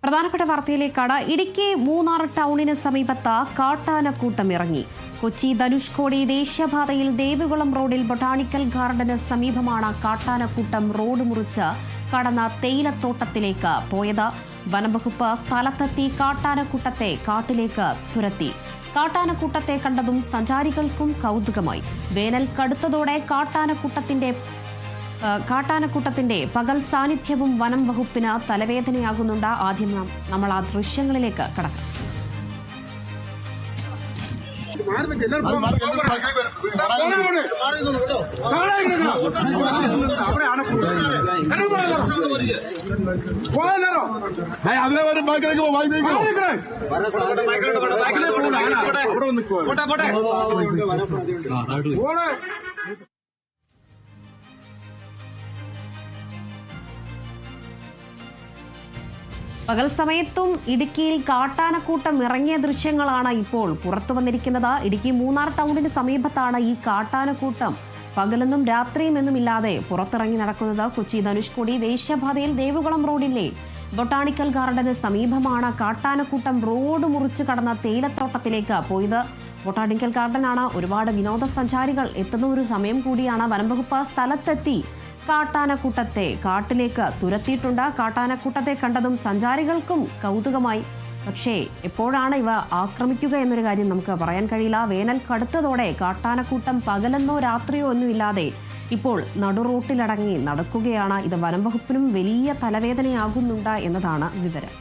പ്രധാനപ്പെട്ട വാർത്തയിലേക്കാണ്. ഇടുക്കി മൂന്നാർ ടൗണിന് സമീപത്ത് കാട്ടാനക്കൂട്ടം ഇറങ്ങി. കൊച്ചി ധനുഷ്കോടി ദേശീയപാതയിൽ ദേവികുളം റോഡിൽ ബൊട്ടാണിക്കൽ ഗാർഡന് സമീപമാണ് കാട്ടാനക്കൂട്ടം റോഡ് മുറിച്ച് കടന്ന തേയിലത്തോട്ടത്തിലേക്ക് പോയത്. വനംവകുപ്പ് സ്ഥലത്തെത്തി കാട്ടാനക്കൂട്ടത്തെ കാട്ടിലേക്ക് തുരത്തി. കാട്ടാനക്കൂട്ടത്തെ കണ്ടതും സഞ്ചാരികൾക്കും കൗതുകമായി. വേനൽ കടുത്തതോടെ കാട്ടാനക്കൂട്ടത്തിന്റെ പകൽ സാന്നിധ്യവും വനം വകുപ്പിന് തലവേദനയാകുന്നുണ്ട്. ആദ്യം നമ്മൾ ആ ദൃശ്യങ്ങളിലേക്ക് കടക്കാം. പകൽ സമയത്തും ഇടുക്കിയിൽ കാട്ടാനക്കൂട്ടം ഇറങ്ങിയ ദൃശ്യങ്ങളാണ് ഇപ്പോൾ പുറത്തു വന്നിരിക്കുന്നത്. ഇടുക്കി മൂന്നാർ ടൗണിന് സമീപത്താണ് ഈ കാട്ടാനക്കൂട്ടം പകലെന്നും രാത്രിയുമെന്നുമില്ലാതെ പുറത്തിറങ്ങി നടക്കുന്നത്. കൊച്ചി ധനുഷ്കോടി ദേശീയപാതയിൽ ദേവികുളം റോഡിലെ ബൊട്ടാണിക്കൽ ഗാർഡന് സമീപമാണ് കാട്ടാനക്കൂട്ടം റോഡ് മുറിച്ച് കടന്ന തേയിലത്തോട്ടത്തിലേക്ക് പോയത്. ബൊട്ടാണിക്കൽ ഗാർഡനാണ് ഒരുപാട് വിനോദസഞ്ചാരികൾ എത്തുന്ന ഒരു സമയം കൂടിയാണ്. വനംവകുപ്പ് സ്ഥലത്തെത്തി കാട്ടാനക്കൂട്ടത്തെ കാട്ടിലേക്ക് തുരത്തിയിട്ടുണ്ട്. കാട്ടാനക്കൂട്ടത്തെ കണ്ടതും സഞ്ചാരികൾക്കും കൗതുകമായി. പക്ഷേ എപ്പോഴാണ് ഇവ ആക്രമിക്കുക എന്നൊരു കാര്യം നമുക്ക് പറയാൻ കഴിയില്ല. വേനൽ കടുത്തതോടെ കാട്ടാനക്കൂട്ടം പകലെന്നോ രാത്രിയോ ഒന്നുമില്ലാതെ ഇപ്പോൾ നടുറോട്ടിലടങ്ങി നടക്കുകയാണ്. ഇത് വനംവകുപ്പിനും വലിയ തലവേദനയാകുന്നുണ്ട് എന്നതാണ് വിവരം.